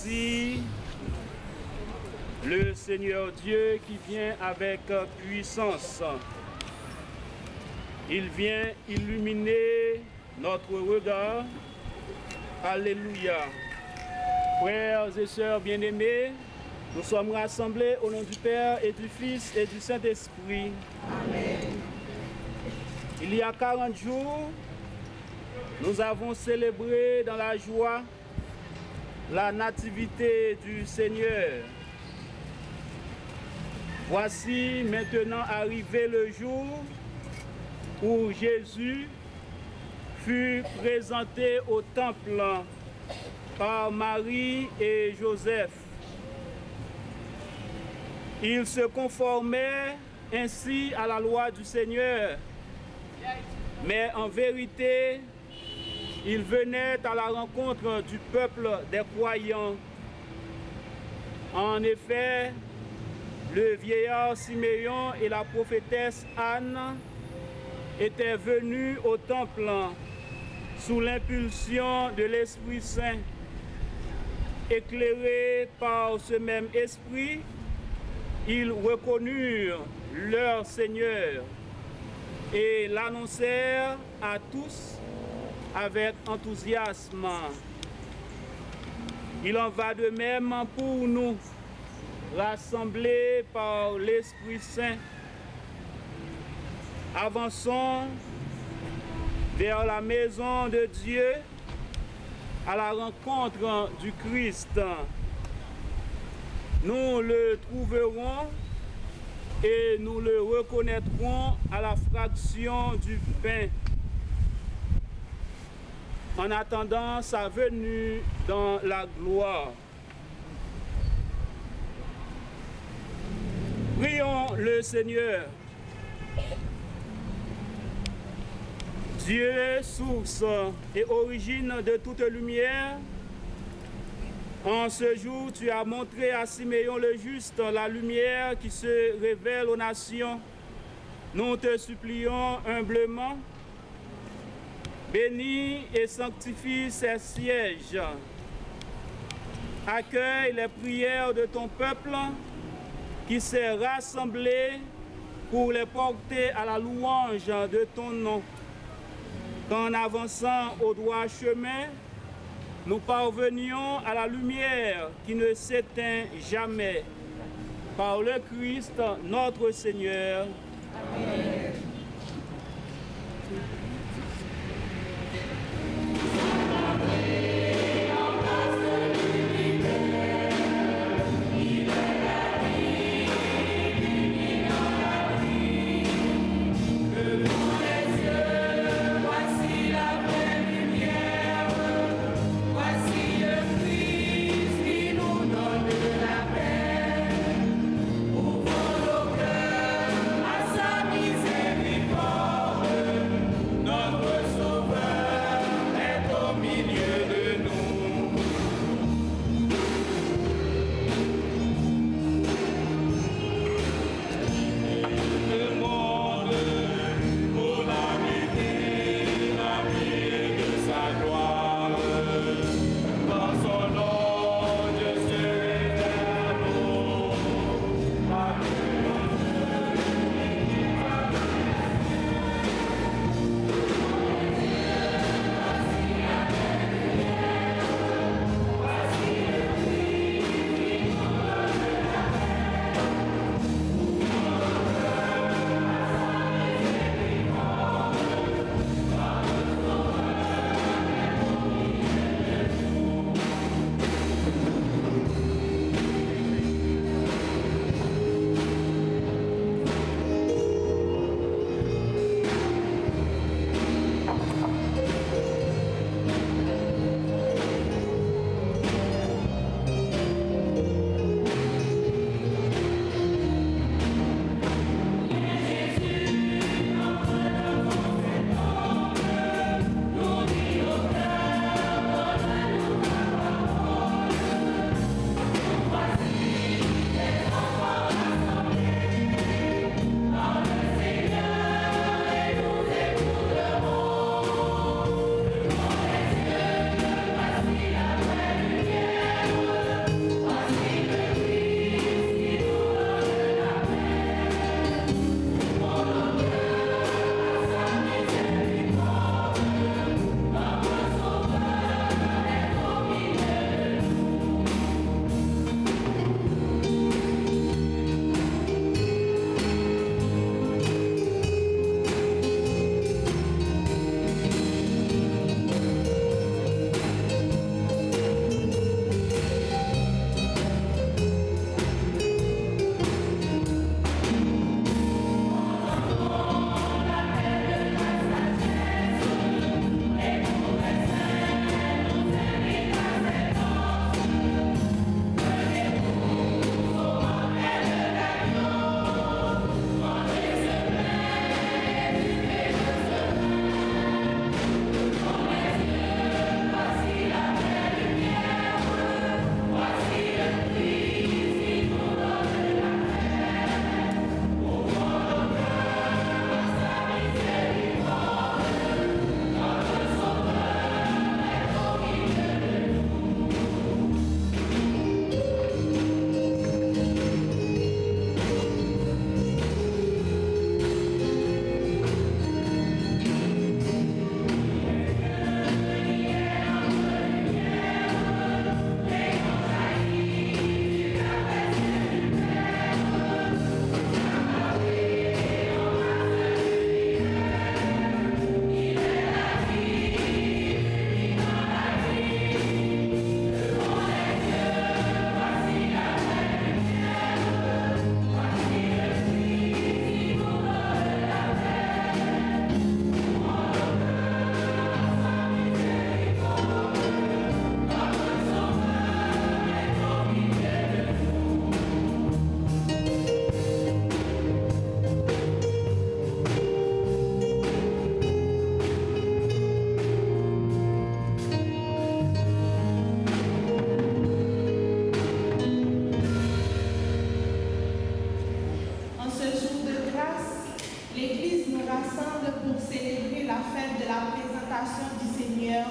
Voici le Seigneur Dieu qui vient avec puissance. Il vient illuminer notre regard. Alléluia. Frères et sœurs bien-aimés, nous sommes rassemblés au nom du Père et du Fils et du Saint-Esprit. Amen. Il y a 40 jours, nous avons célébré dans la joie la nativité du Seigneur. Voici maintenant arrivé le jour où Jésus fut présenté au temple par Marie et Joseph. Il se conformait ainsi à la loi du Seigneur, mais en vérité, il venait à la rencontre du peuple des croyants. En effet, le vieillard Siméon et la prophétesse Anne étaient venus au temple sous l'impulsion de l'Esprit Saint. Éclairés par ce même esprit, ils reconnurent leur Seigneur et l'annoncèrent à tous avec enthousiasme. Il en va de même pour nous, rassemblés par l'Esprit Saint. Avançons vers la maison de Dieu à la rencontre du Christ. Nous le trouverons et nous le reconnaîtrons à la fraction du pain, en attendant sa venue dans la gloire. Prions le Seigneur. Dieu, source et origine de toute lumière, en ce jour, tu as montré à Siméon le juste la lumière qui se révèle aux nations. Nous te supplions humblement, bénis et sanctifie ces sièges. Accueille les prières de ton peuple qui s'est rassemblé pour les porter à la louange de ton nom. Qu'en avançant au droit chemin, nous parvenions à la lumière qui ne s'éteint jamais. Par le Christ, notre Seigneur. Amen. Ouvrons nos cœurs à sa mise. la présentation du Seigneur,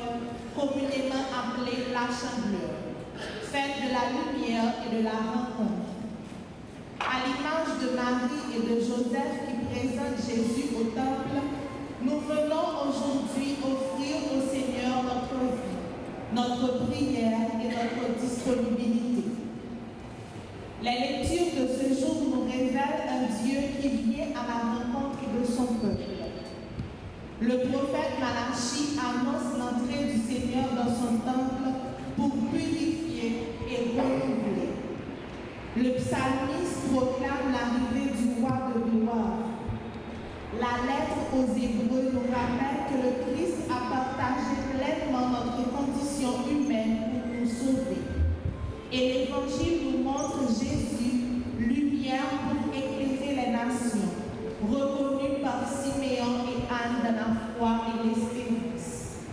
communément appelée la Chandeleur, fête de la lumière et de la rencontre. À l'image de Marie et de Joseph qui présentent Jésus au temple, nous venons aujourd'hui offrir au Seigneur notre vie, notre prière et notre disponibilité. Les lectures de ce jour nous révèlent un Dieu qui vient à la rencontre de son peuple. Le prophète Malachie annonce l'entrée du Seigneur dans son temple pour purifier et renouveler. Le psalmiste proclame l'arrivée du roi de gloire. La lettre aux Hébreux nous rappelle que le Christ a partagé pleinement notre condition humaine pour nous sauver. Et l'Évangile nous montre Jésus, lumière pour éclairer les nations, reconnu par Siméon et Anne dans la foi et l'espérance.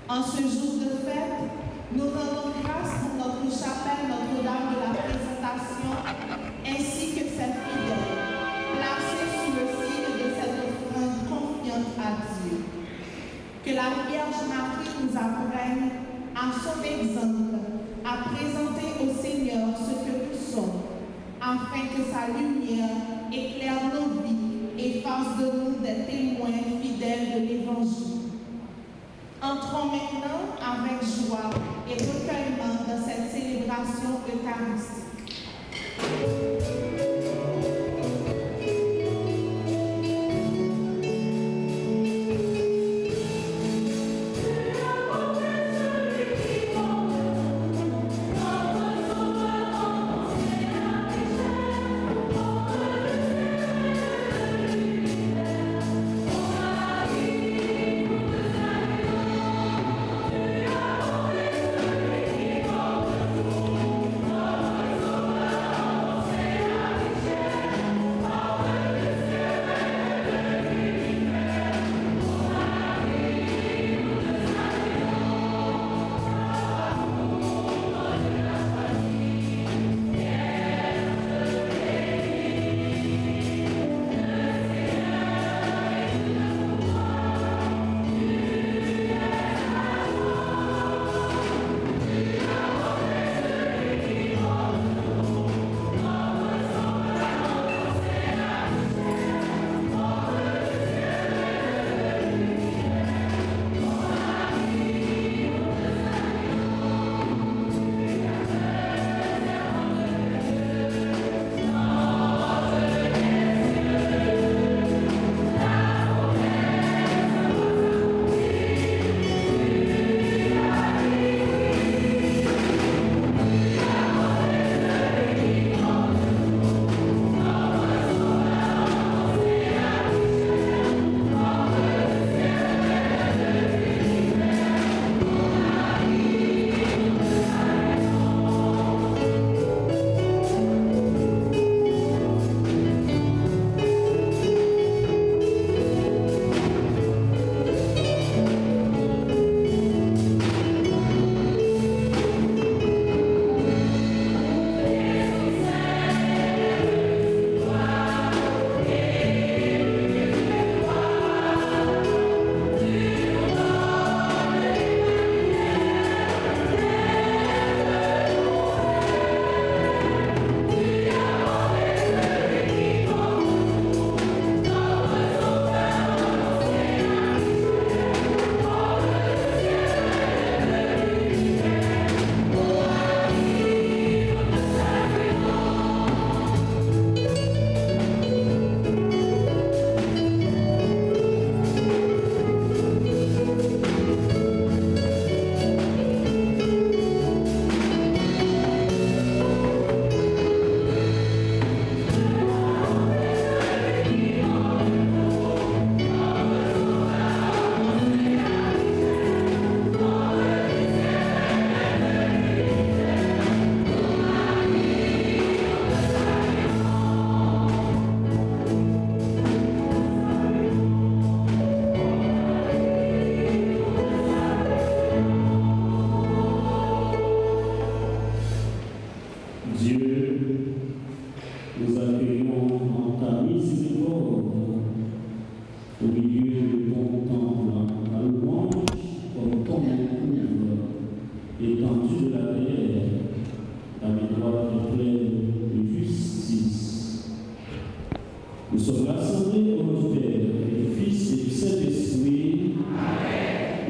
En ce jour de fête, nous rendons grâce pour notre chapelle Notre-Dame de la Présentation, ainsi que ses fidèles, placés sous le signe de cette offrande confiante à Dieu. Que la Vierge Marie nous apprenne, à son exemple, à présenter au Seigneur ce que nous sommes, afin que sa lumière éclaire nos vies et fasse de nous des témoins fidèles de l'Évangile. Entrons maintenant avec joie et recueillement dans cette célébration eucharistique. Amen.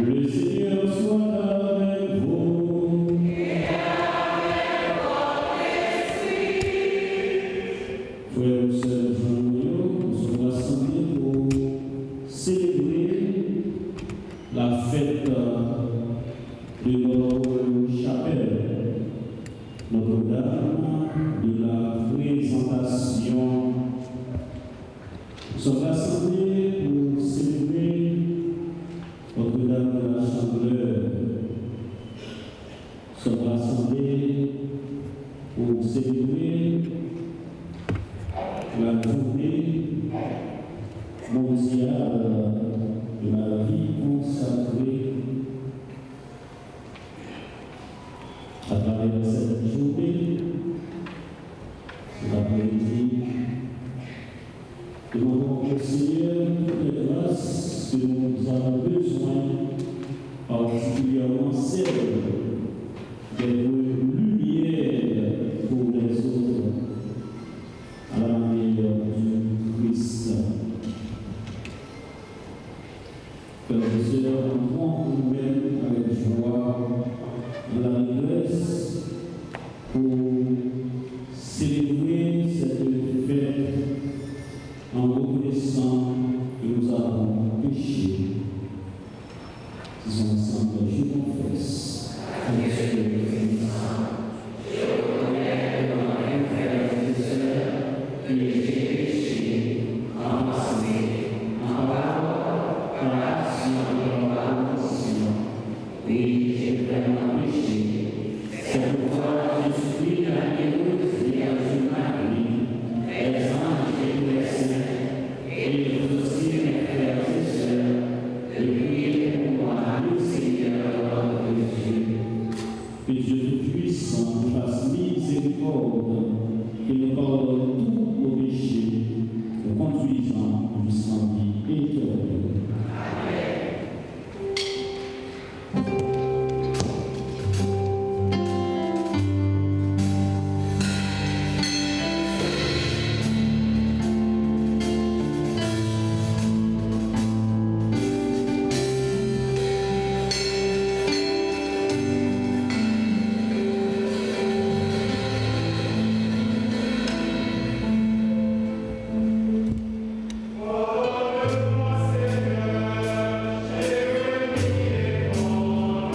Le Seigneur soit avec vous. Et avec votre esprit. Frères et sœurs, nous sommes rassemblés pour célébrer la fête de notre chapelle, Notre-Dame de la Présentation. Nous sommes rassemblés pour célébrer Notre-Dame de la Chandeleur. Nous sommes rassemblés pour célébrer la journée mondiale de la vie consacrée. À travers cette journée, l'après-midi, demandons au Seigneur toutes les grâces que nous avons besoin, particulièrement celles des lumières pour les autres, à la manière du Christ. Frères et sœurs, entrons nous-mêmes avec joie dans la Grèce pour célébrer cette fête en reconnaissant que nous avons péché. Disons ensemble, je confesse. Je reconnais dans ma inférieure que j'ai péché en pensée, en parole, par action et par omission. Oui, j'ai vraiment péché. C'est pourquoi je suis la bienheureuse Vierge Marie, les anges et les saints, et vous aussi mes frères et sœurs, de prier pour moi, le Seigneur notre Dieu. Que Dieu Tout-Puissant nous fasse miséricorde et nous pardonne tous nos péchés, nous conduisant jusqu'en vie éternelle. Oh,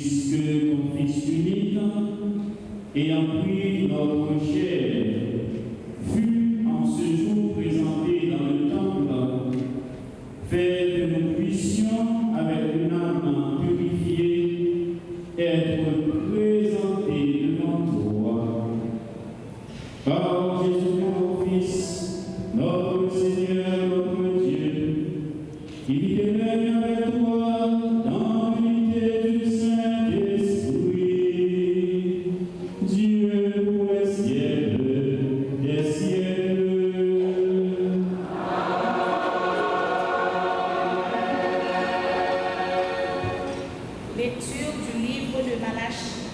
puisque ton Fils unique, ayant pris notre chair, fut en ce jour présenté dans le temple, fait que nous puissions, avec une âme purifiée, être présentés devant toi. Par Jésus, mon Fils, notre Seigneur, notre Dieu, qui vit et règne avec toi dans l'unité du Saint-Esprit, Dieu pour les siècles des siècles. Lecture du livre de Malachie.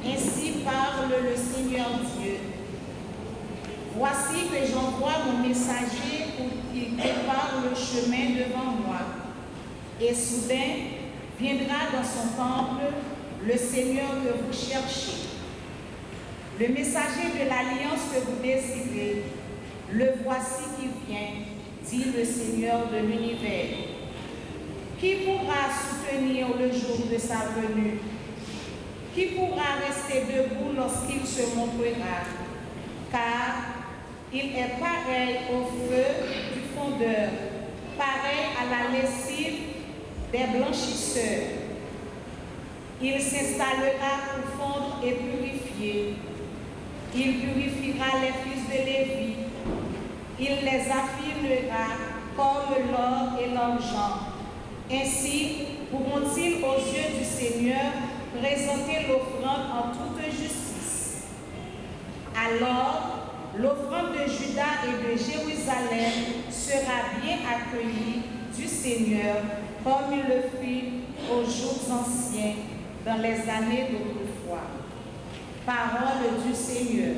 Ainsi parle le Seigneur Dieu. Voici que j'envoie mon messager pour qu'il prépare le chemin devant moi. Et soudain viendra dans son temple le Seigneur que vous cherchez. Le messager de l'alliance que vous désirez, le voici qui vient, dit le Seigneur de l'univers. Qui pourra soutenir le jour de sa venue? Qui pourra rester debout lorsqu'il se montrera? Car il est pareil au feu du fondeur, pareil à la lessive des blanchisseurs. Il s'installera pour fondre et purifier. Il purifiera les fils de Lévi. Il les affinera comme l'or et l'argent. Ainsi pourront-ils aux yeux du Seigneur présenter l'offrande en toute justice. Alors, l'offrande de Juda et de Jérusalem sera bien accueillie du Seigneur, comme il le fit aux jours anciens, dans les années d'autrefois. Parole du Seigneur.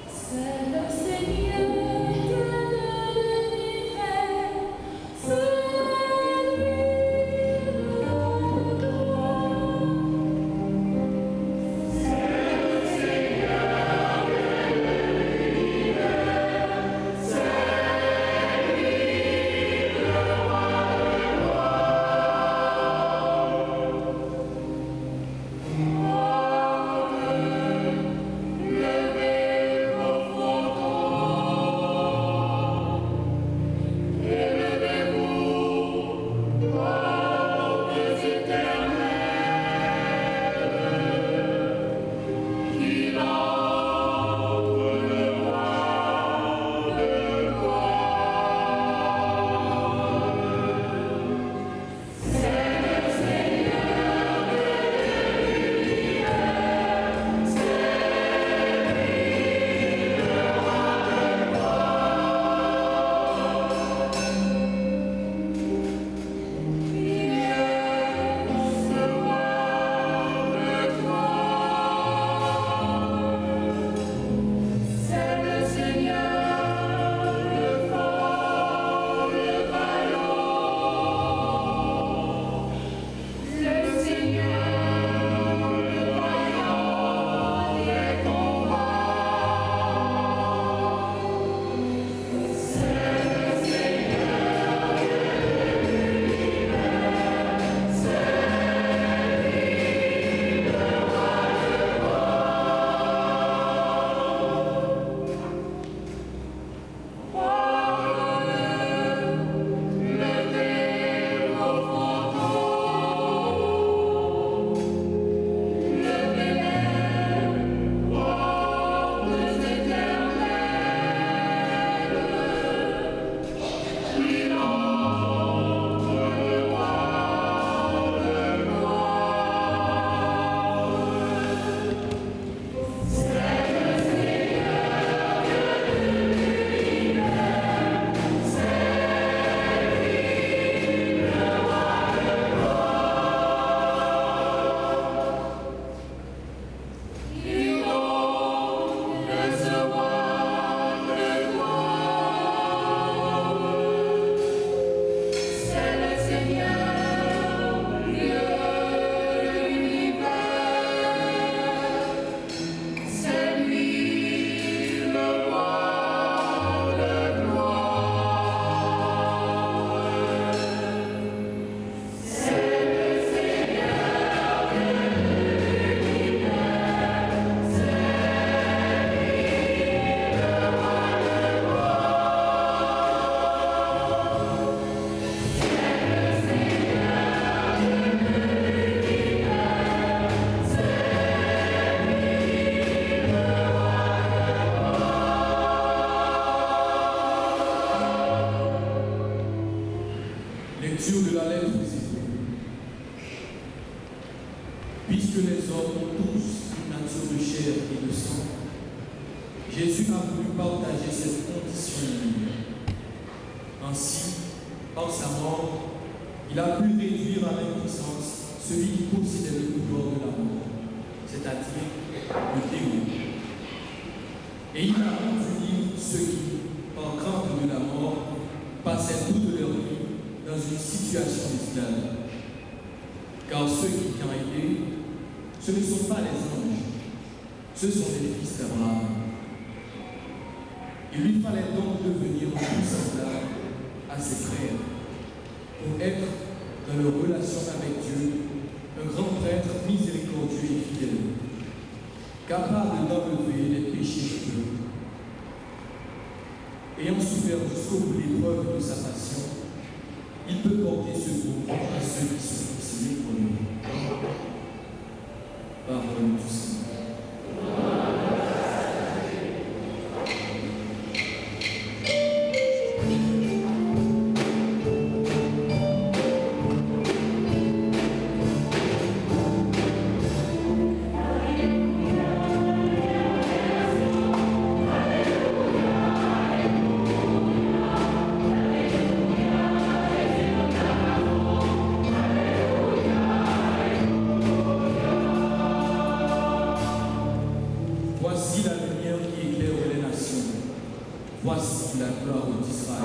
C'est le Seigneur de l'univers, c'est lui le droit. Oh, levez vos photos. Lecture de la lettre des Hébreux. Puisque les hommes ont tous une nature de chair et de sang, Jésus a voulu partager cette condition humaine. Ainsi, par sa mort, il a pu réduire à l'impuissance celui qui possédait le pouvoir de la mort, c'est-à-dire le démon. Et il a rendu libre ceux qui, par crainte de la mort, passaient toute leur vie dans une situation d'esclave. Car ceux qui ont été, ce ne sont pas les anges, ce sont les fils d'Abraham. Il lui fallait donc devenir plus semblable à ses frères pour être dans leur relation avec Dieu un grand prêtre miséricordieux et fidèle, capable d'enlever les péchés de Dieu. Ayant souffert jusqu'au bout l'épreuve de sa passion, il peut porter secours à ceux qui sont possédés pour lui. Parole du Seigneur. Voici la lumière qui éclaire les nations. Voici la gloire d'Israël.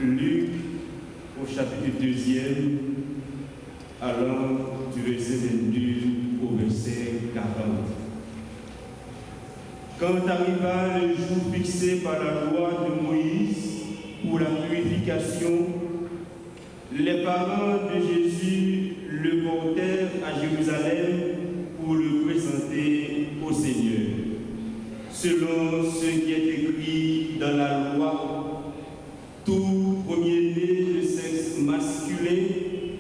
Luc au chapitre 2, allant du verset 22 au verset 40. Quand arriva le jour fixé par la loi de Moïse pour la purification, les parents de Jésus le portèrent à Jérusalem pour le présenter au Seigneur, selon ce qui est écrit dans la loi. Tout premier-né de sexe masculin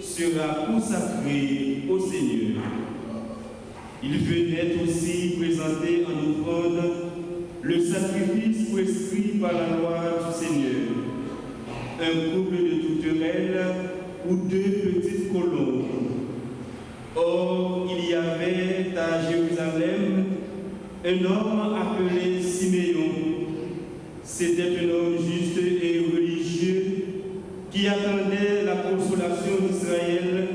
sera consacré au Seigneur. Il venait aussi présenter en offrande le sacrifice prescrit par la loi du Seigneur, un couple de tourterelles ou 2 petites colombes. Or, il y avait à Jérusalem un homme appelé Siméon. C'était un homme juste et religieux qui attendait la consolation d'Israël,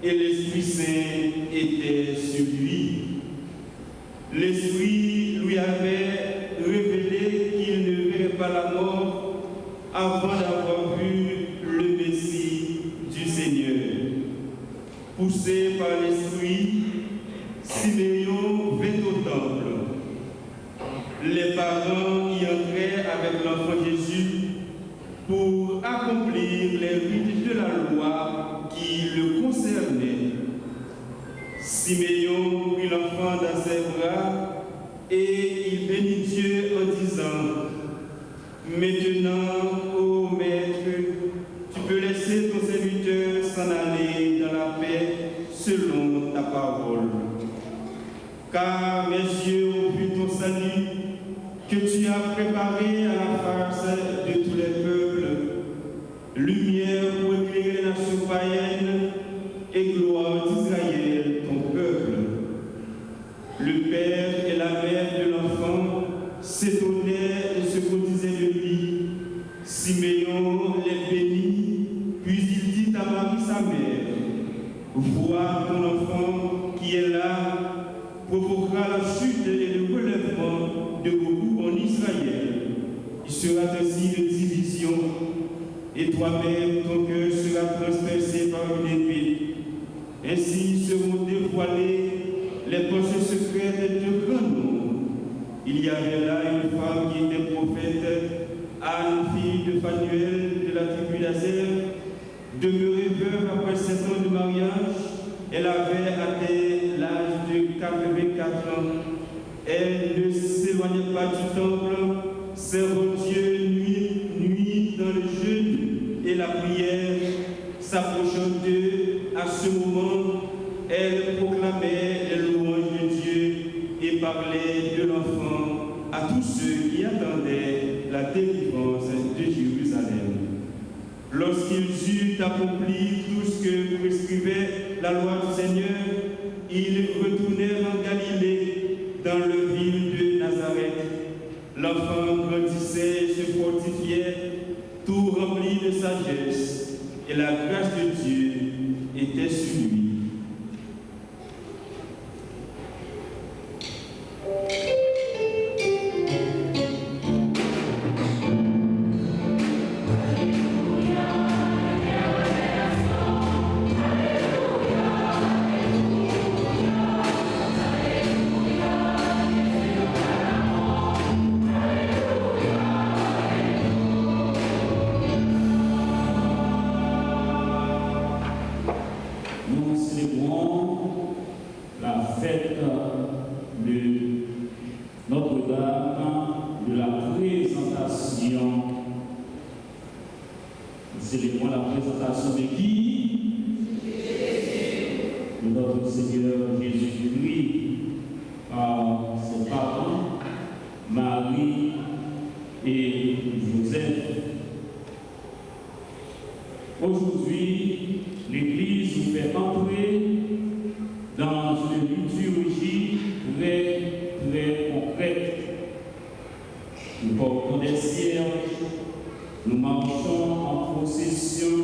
et l'Esprit Saint était sur lui. L'Esprit lui avait révélé qu'il ne verrait pas la mort avant d'avoir vu le Messie du Seigneur. Poussé par l'Esprit, Siméon vint au temple. Les parents y entraient avec l'enfant Jésus pour accomplir les rites de la loi qui le concernaient. Siméon prit l'enfant dans ses bras et il bénit Dieu en disant : Maintenant, ô car mes yeux ont vu ton salut, que tu as préparé à la face de tous les peuples, lumière pour éclairer les nations païennes et gloire d'Israël, ton peuple. Le père et la mère de l'enfant s'étonnaient et se disaient de lui. Siméon les bénit, puis il dit à Marie sa mère, vois ton enfant qui est là, provoquera la chute et le relèvement de beaucoup en Israël. Il sera ainsi de division, et toi-même, ton cœur sera transpercé par une épée. Ainsi seront dévoilées les pensées secrètes de grands noms. Il y avait là une femme qui était prophète, Anne, fille de Phanuel de la tribu d'Azer, demeurée veuve après 7 ans de mariage. Elle avait atteint l'âge de 84 ans. Elle ne s'éloignait pas du temple, servant Dieu nuit dans le jeûne et la prière. S'approchant d'eux, à ce moment, elle proclamait les louanges de Dieu et parlait de l'enfant à tous ceux qui attendaient la délivrance de Jérusalem. Lorsqu'ils eurent accompli tout ce que prescrivait la loi du Seigneur, ils retournèrent en Galilée, dans la ville de Nazareth. L'enfant grandissait et se fortifiait, tout rempli de sagesse, et la grâce de Dieu était sur lui. Nous célébrons la fête de Notre-Dame de la présentation. Nous célébrons la présentation de qui? De notre Seigneur Jésus-Christ par ses parents, Marie et Joseph. Aujourd'hui, l'Église nous fait entrer dans une liturgie très concrète. Nous portons des cierges, nous marchons en procession,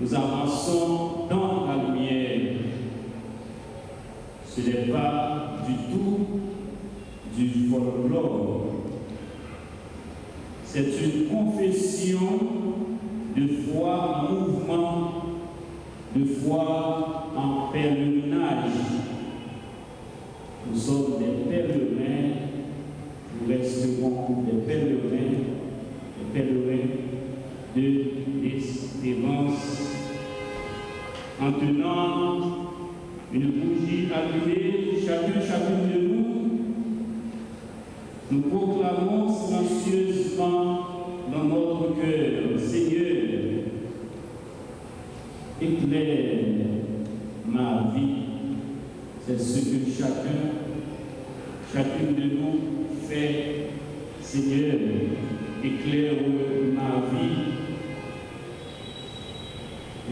nous avançons dans la lumière. Ce n'est pas du tout du folklore. C'est une confession de foi en mouvement, de foi en pèlerinage. Nous sommes des pèlerins, nous resterons des pèlerins de l'espérance. En tenant une bougie allumée, chacune de nous proclamons silencieusement dans notre cœur, Seigneur, éclaire ma vie. C'est ce que chacune de nous fait. Seigneur, éclaire ma vie.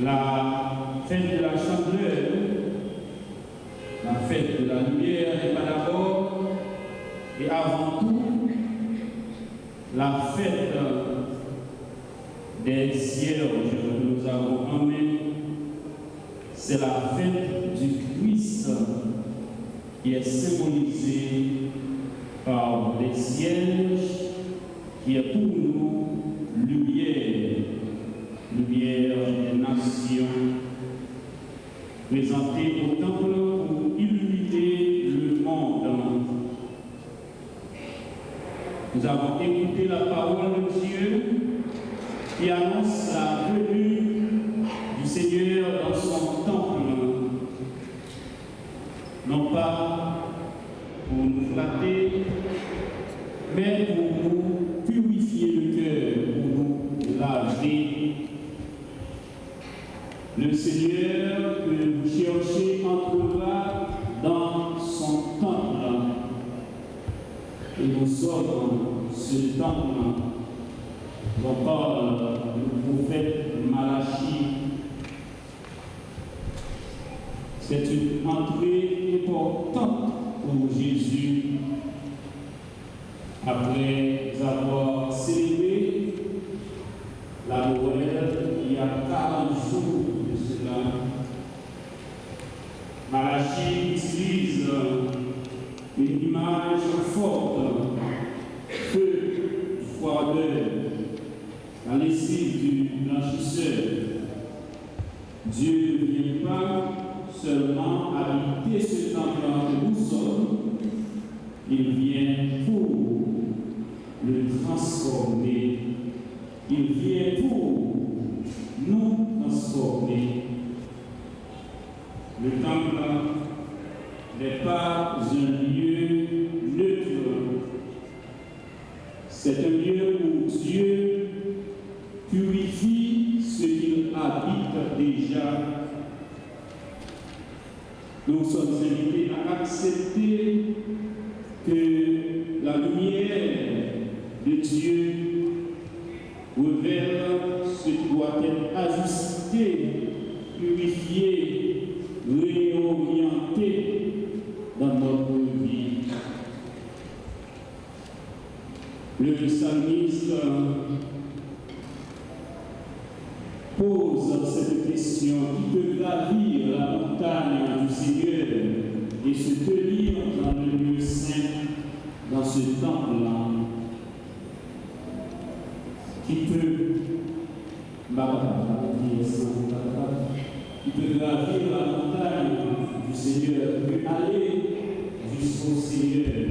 La fête de la chandelle, la fête de la lumière n'est pas d'abord et avant tout la fête des cierges que nous avons en main. C'est la fête du Christ qui est symbolisée par les cierges, qui est pour nous lumière des nations, présentée au temple pour illuminer le monde. Nous avons écouté la parole de Dieu qui annonce la venue du Seigneur dans son temple, non pas pour nous flatter, mais pour nous purifier le cœur, pour nous laver. Le Seigneur que vous cherchez entrera dans son temple. sommes ce temple dont parle le prophète Malachie. C'est une entrée importante pour Jésus après avoir célébré la Noël il y a 40 jours de cela. Malachie utilise une image forte, feu, froideur, la lessive du blanchisseur. Dieu ne vient pas seulement habiter ce temple que nous sommes, il vient pour le transformer. Il vient pour nous transformer. Le temple n'est pas un lieu neutre. C'est un lieu où Dieu purifie ce qu'il habite déjà. Nous sommes invités à accepter que la lumière de Dieu révèle ce qui doit être ajusté, purifié, réorienté dans notre vie. Le psalmiste pose cette question: qui peut gravir la montagne du Seigneur et se tenir dans le lieu saint, dans ce temple-là? Qui peut gravir la montagne du Seigneur, qui peut aller jusqu'au Seigneur?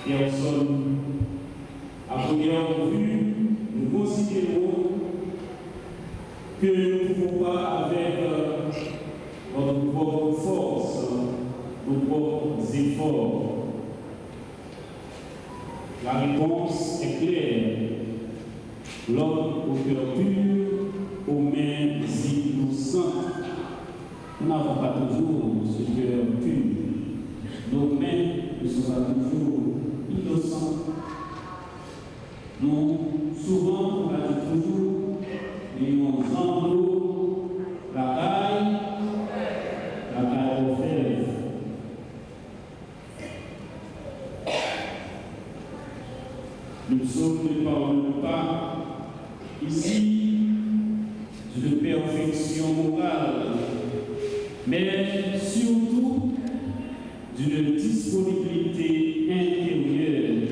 Personne. À première vue, nous considérons que nous ne pouvons pas, avec notre propre force, nos propres efforts. La réponse est claire. L'homme au cœur pur, aux mains innocentes. Nous n'avons pas toujours ce cœur pur. Nos mains ne sont pas toujours innocentes. Nous, souvent, on va dire toujours, et on sent l'eau, la caille au fer. Nous sommes ne parlons pas ici d'une perfection morale, mais surtout d'une disponibilité intérieure,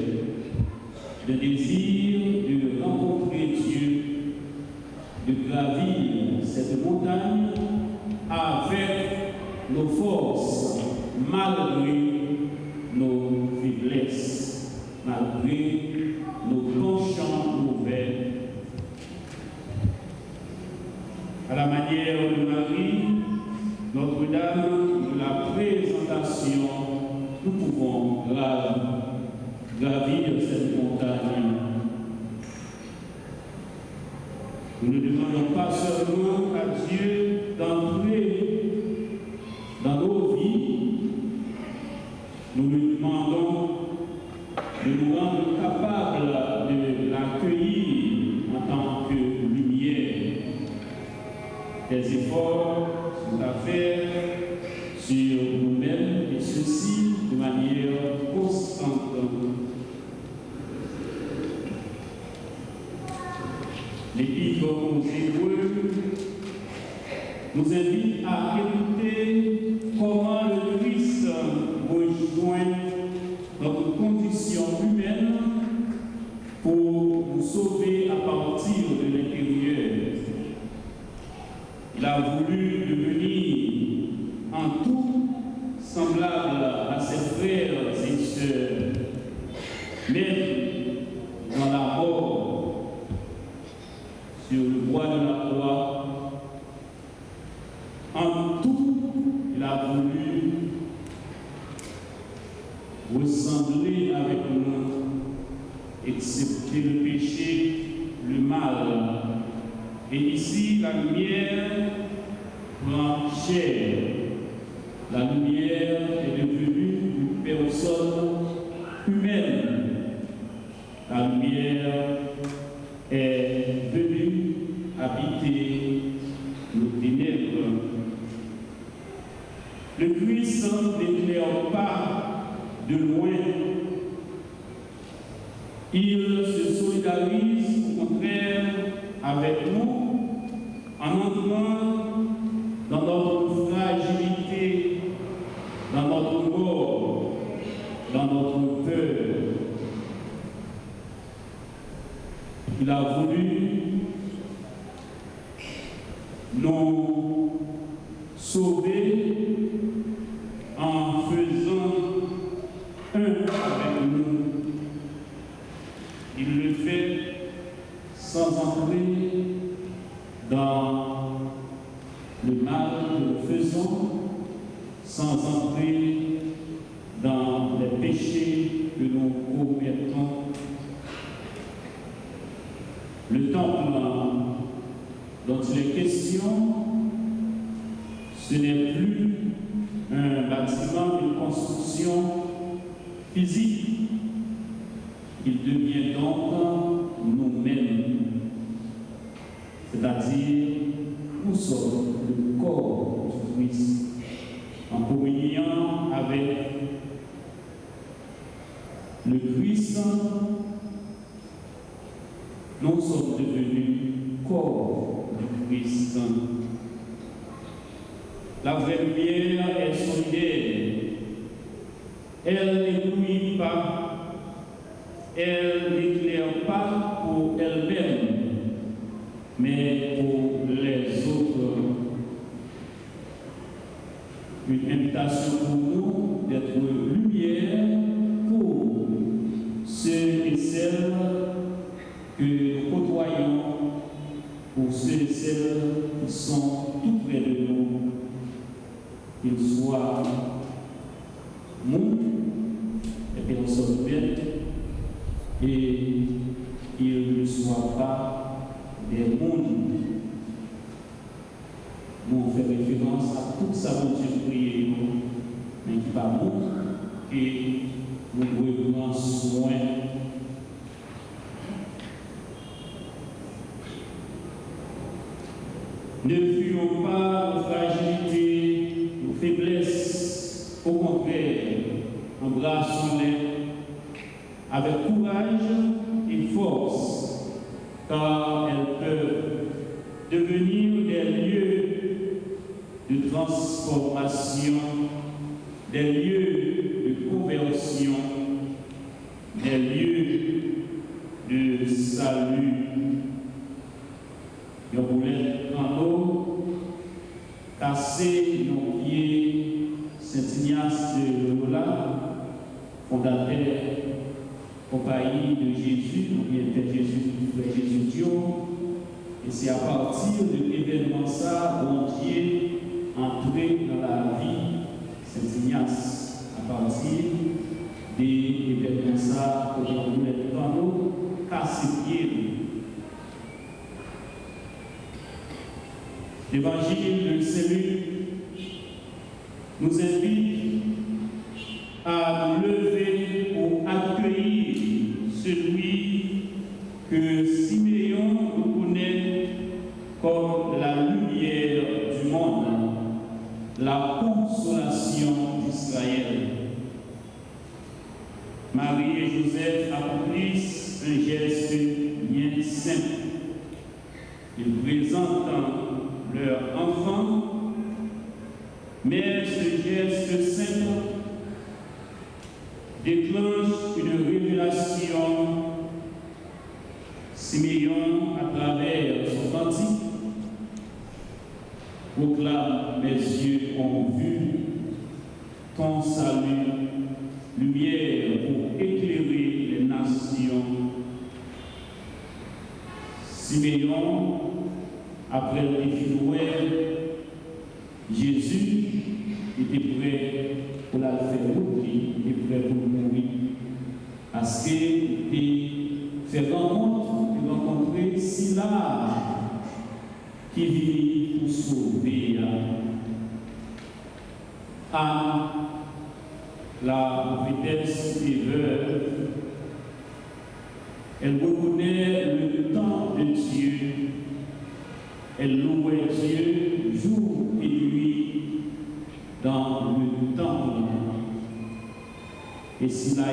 de désir de rencontrer Dieu, de gravir cette montagne avec nos forces, malgré nos faiblesses, malgré nos penchants mauvais. À la manière de Marie, Notre-Dame de la présentation, nous pouvons gravir cette montagne. Nous ne demandons pas seulement à Dieu d'entrer dans nos vies, nous lui demandons de nous rendre capables de l'accueillir en tant que lumière. Des efforts sont à faire sur nous-mêmes et ceci de manière constante. L'Épître aux Hébreux nous invite à écouter comment le Christ rejoint notre condition humaine pour nous sauver à partir de l'intérieur. Il a voulu devenir en tout semblable à ses frères et sœurs, même dans la mort, sur le bois de la croix. En tout, il a voulu ressembler avec nous, excepté le péché, le mal. Et ici, la lumière prend chair. La lumière est devenue du personne humaine. La lumière est venue habiter nos ténèbres. Le Christ n'éclaire pas de loin. Il se solidarise au contraire avec nous en entrant dans notre fragilité, dans notre mort, dans notre peur. Il a voulu nous sauver en faisant un avec nous. Il le fait sans entrer dans le mal que nous faisons, sans entrer dans les péchés que nous commettons. Le temple dont il est question, ce n'est plus un bâtiment de construction physique. Il devient donc nous-mêmes, c'est-à-dire nous sommes le corps du Christ. En communion avec le Christ, nous sommes devenus corps du Christ. La vraie lumière est solidaire. Elle n'éblouit pas, elle n'éclaire pas pour elle-même, mais pour les autres. Une invitation pour nous d'être lumière pour ceux et celles que nous côtoyons, pour ceux et celles qui sont tout près de nous, qu'ils soient mous, des personnes bêtes, et qu'ils ne soient pas des mondes. Nous faisons référence à toute sa volonté prière, mais qui va nous et nous prenons soin. Ne fuyons pas nos fragilités, nos faiblesses, au contraire, embrassons-les avec courage et force, car elles peuvent devenir des lieux de transformation, des lieux de conversion, des lieux de salut. Nous voulons en eau casser nos pieds, Saint Ignace de Loyola, fondateur compagnie de Jésus, nous bien fait Jésus, frère Jésus Dieu. Et c'est à partir de l'événement ça, bon Dieu entré dans la vie Saint Ignace. À partir des événements ça, que nous voulons dans nous casser pieds. L'évangile de Saint-Luc nous invite à nous lever pour accueillir celui que Siméon reconnaît comme la lumière du monde, la consolation d'Israël. Marie et Joseph accomplissent un geste bien simple. Ils présentent leur enfant, mais ce geste simple déclenche une révélation. Siméon, à travers son cantique, proclame: mes yeux ont vu ton salut, lumière pour éclairer les nations. Siméon, après le défilé, Jésus était prêt pour la faire mourir, il était prêt pour mourir. Parce qu'il fait rencontrer Sila qui vit pour sauver. Anne la prophétesse est veuve, elle reconnaît le temps de Dieu, elle louait Dieu jour et nuit dans le temple. Et si là,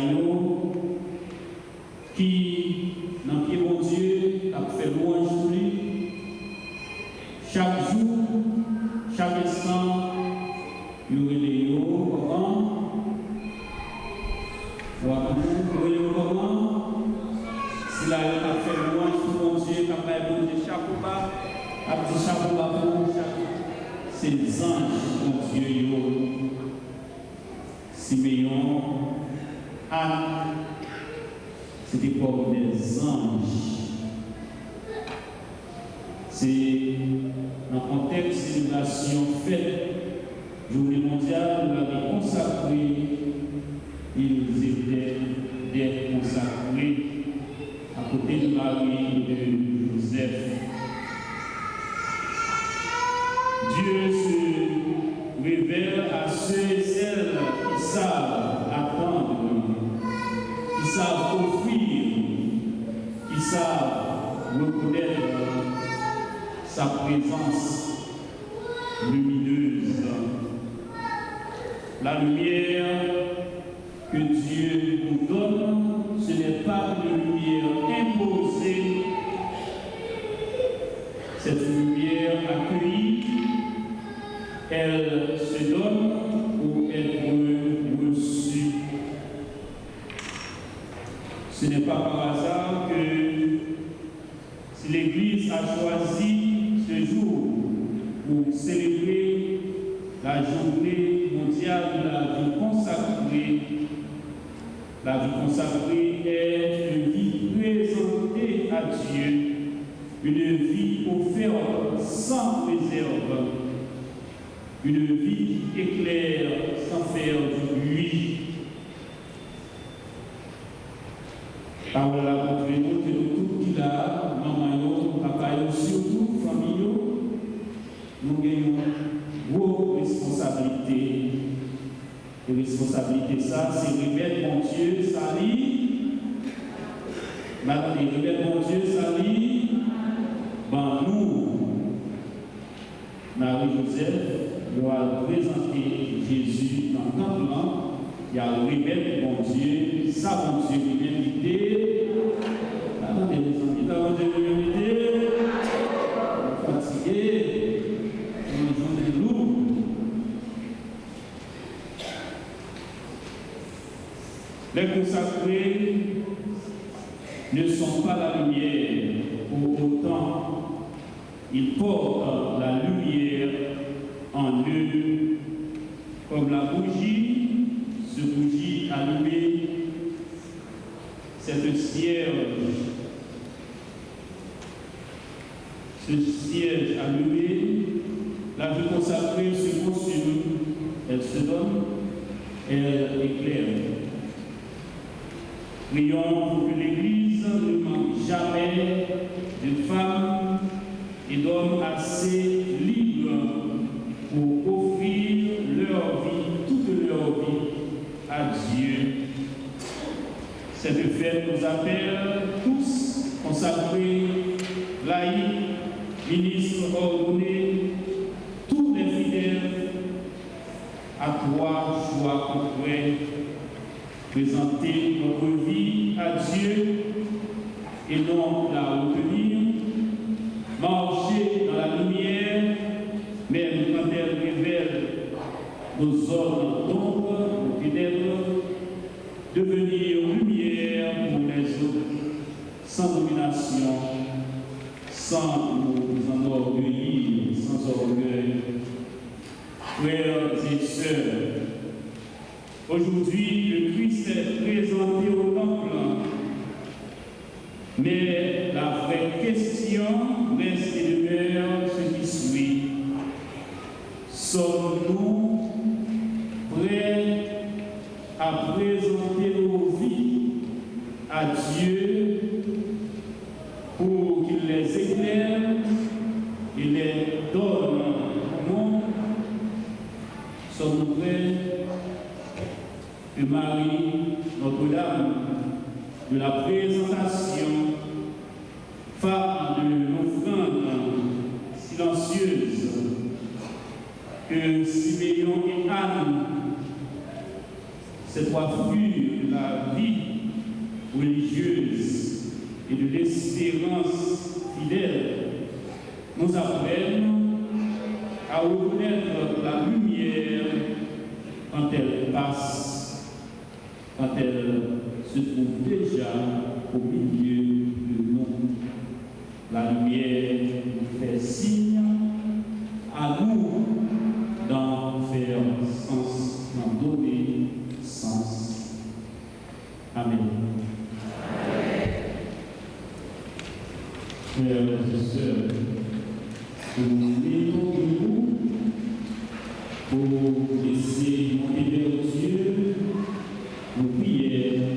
qui, dans le pied mon Dieu, a fait louange pour lui, chaque jour, chaque instant, il y aurait des comment, si là, il a fait louange pour mon Dieu, quand il a dit chapeau bas, a dit chapeau bas pour ces anges, mon Dieu, Siméon, Anne, c'était comme des anges. C'est un contexte de célébration faite, journée mondiale, la vie consacrée, ils étaient des consacrés à côté de Marie et de Joseph. Dieu se révèle à ceux et celles qui savent attendre, qui savent offrir, qui savent reconnaître sa présence lumineuse. La lumière que Dieu nous donne, ce n'est pas une lumière imposée, cette lumière accueillie, elle se donne ou être reçue. Ce n'est pas par hasard que si l'Église a choisi ce jour pour célébrer la journée mondiale de la vie consacrée. La vie consacrée est une vie présentée à Dieu, une vie offerte sans réserve, une vie qui éclaire sans faire du bruit. Par la montré nous que nous tout qui là, maman, papa, surtout famille, nous gagnons vos responsabilités. Et responsabilité, ça, c'est remettre mon Dieu, sali. Maintenant, remettre mon Dieu, sali. Ben, nous, Marie-Joseph, doit présenter Jésus dans le temple. Il y a remettre mon Dieu, ça, mon Dieu, l'humanité. Attendez, les amis, là, mon Dieu, l'humanité. Fatigué, une journée lourde. Les consacrés ne sont pas la lumière, pour autant ils portent la lumière en eux, comme la bougie, ce bougie allumée, cette cierge, ce cierge allumé, la vie consacrée se consume, elle se donne, elle éclaire. Prions pour que l'Église ne manque jamais de femmes et d'hommes assez libres pour offrir leur vie, toute leur vie, à Dieu. Cette fête nous appelle tous, consacrés, laïcs, ministres ordonnés, tous les fidèles, à toi, joie concrète. Présenter notre vie à Dieu et non la retenir, marcher dans la lumière, même quand elle révèle nos zones d'ombre, nos ténèbres, devenir lumière pour les autres, sans domination, sans nous enorgueillir, sans orgueil. Frères et sœurs, aujourd'hui, le Christ est présenté au temple, mais la vraie question reste et demeure ce qui suit. Sommes-nous prêts à présenter nos vies à Dieu pour qu'il les éclaire et les donne au monde? Sommes-nous prêts que Marie, Notre-Dame, de la présentation, femme de l'offrande silencieuse, que Siméon et Anne, cette coiffure de la vie religieuse et de l'espérance fidèle, nous apprennent à reconnaître la lumière quand elle passe, quand elle se trouve déjà au milieu de nous. La lumière nous fait signe, à nous d'en faire sens, d'en donner sens. Amen. Frères et sœurs, nous mettons debout pour laisser monter vers Dieu nos prières,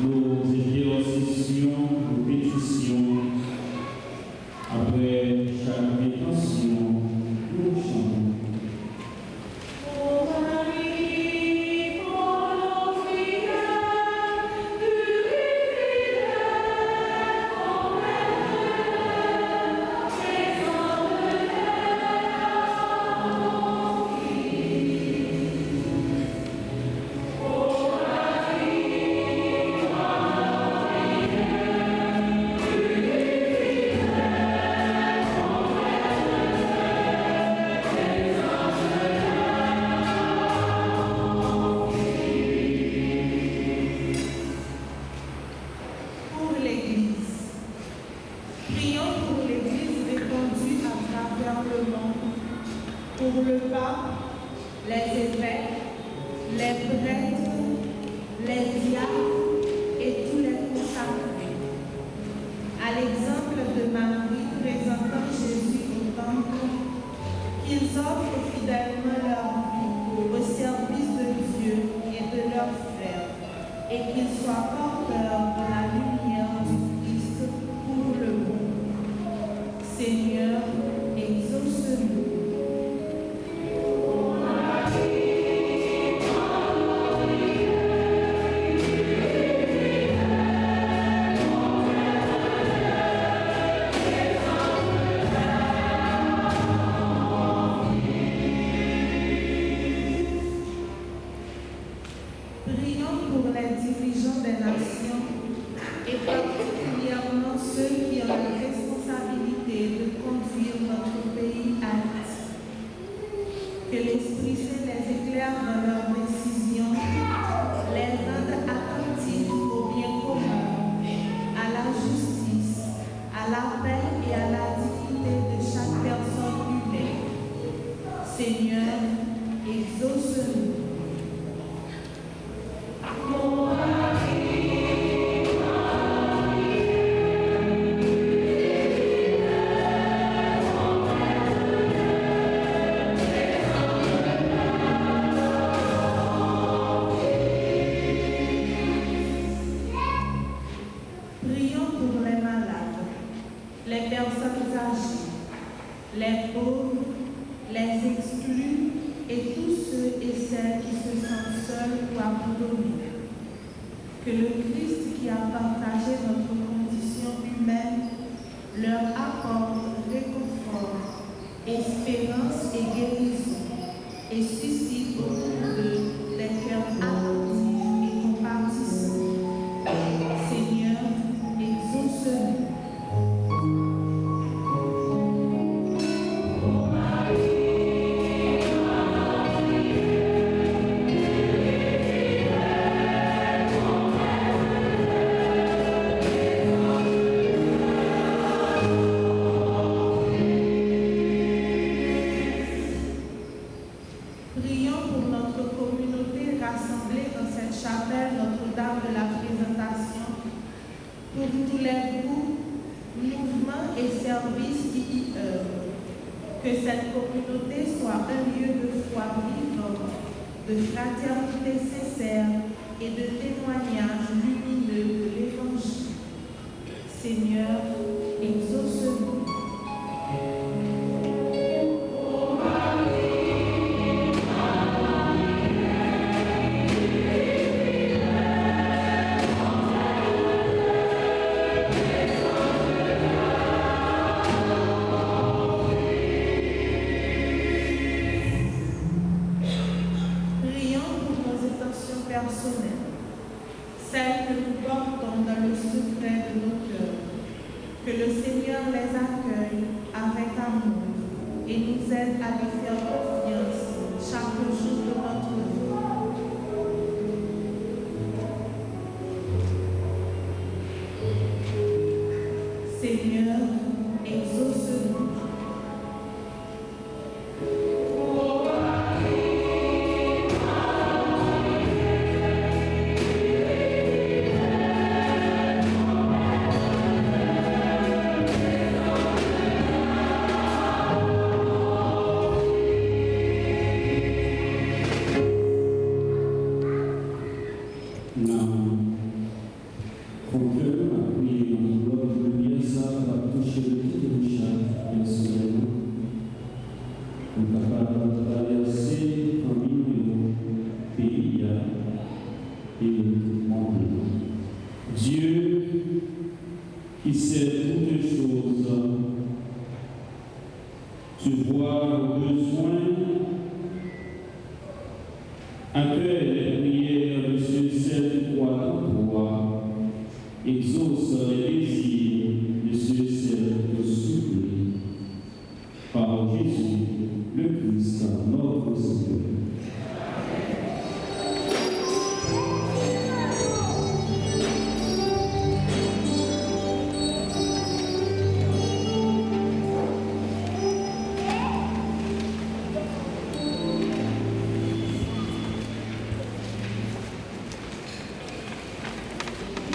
nos intercessions, nos pétitions. Après chaque intention, nous chantons. Pour le pape, les évêques, les prêtres, les diacres et tous les consacrés. À l'exemple de Marie présentant Jésus au temple, qu'ils offrent fidèlement leur vie au service de Dieu et de leurs frères, et qu'ils soient porteurs de la lumière du Christ pour le monde. Seigneur, exauce-nous. Que l'Esprit Saint les éclaire dans leurs décisions, les rende attentifs au bien commun, à la justice, à la paix et à la dignité de chaque personne humaine. Seigneur, exauce-nous. Les personnes âgées, les pauvres, les exclus et tous ceux et celles qui se sentent seuls ou abandonnés. Que le Christ qui a partagé notre condition humaine leur apporte réconfort, espérance et guérison et suscite autour d'eux des cœurs attentifs et compatissants. Seigneur, exauce-nous. Pour tous les groupes, mouvements et services qui y œuvrent. Que cette communauté soit un lieu de foi vivante, de fraternité sincère et de témoignage lumineux de l'Évangile. Seigneur, exauce-nous. Oh Marie, Que le Seigneur les accueille avec amour et nous aide à lui faire confiance chaque jour de notre vie. Seigneur, exauce-nous. Dieu qui sait toutes choses, tu vois nos besoins, accueille les prières de ceux et celles qui croient en toi, exauce les désirs de ceux et celles qui te supplient. Par Jésus, le Christ, notre Seigneur.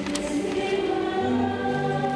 Laissez-moi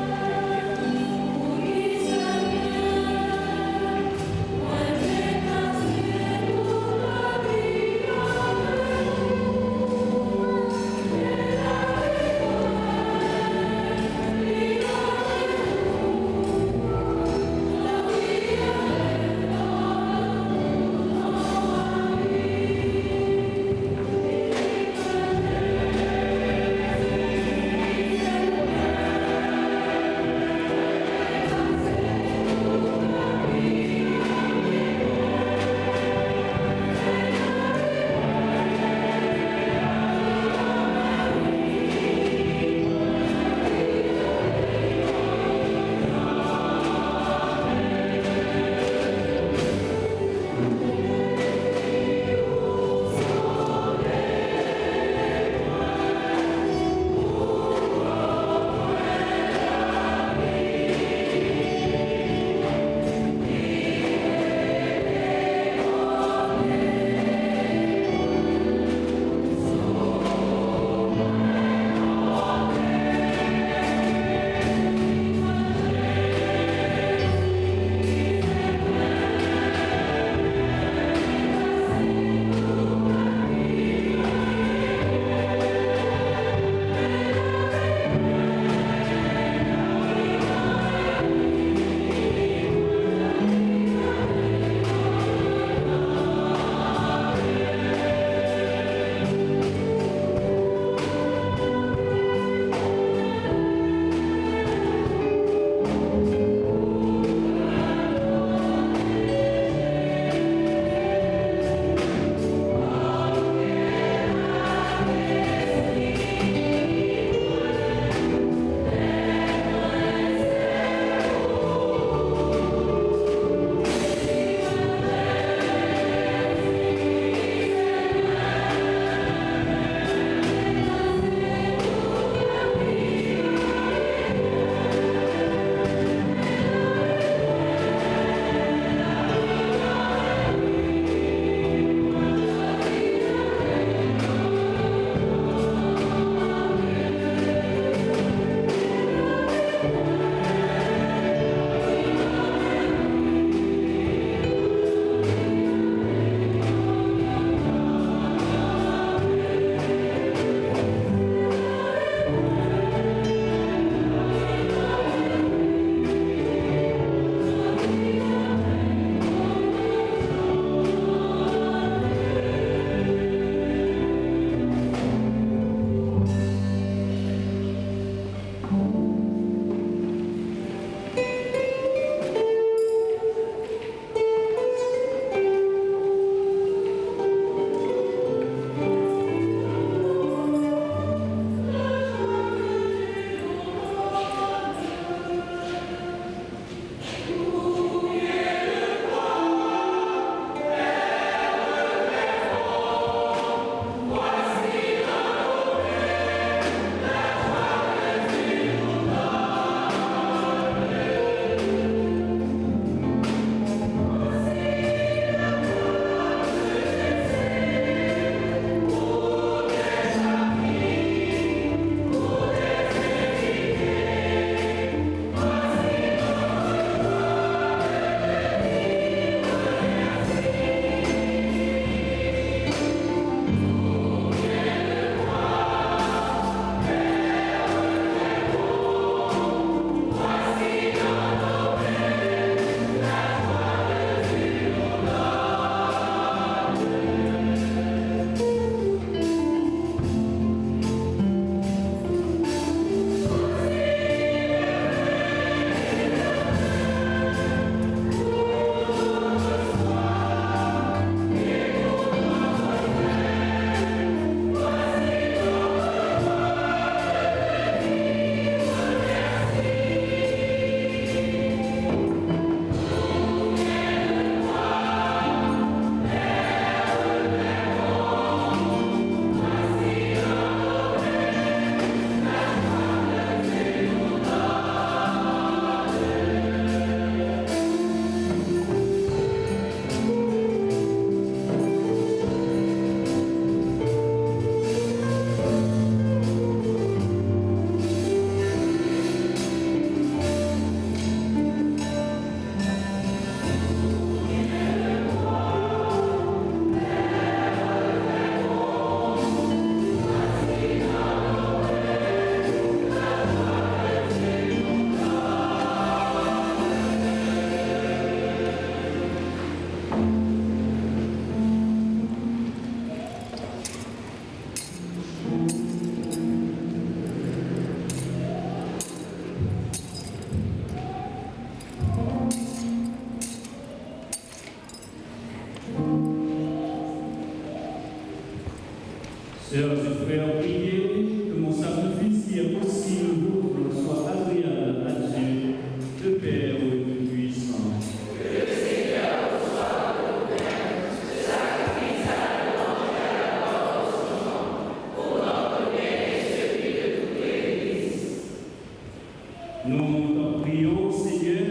nous t'en prions, Seigneur,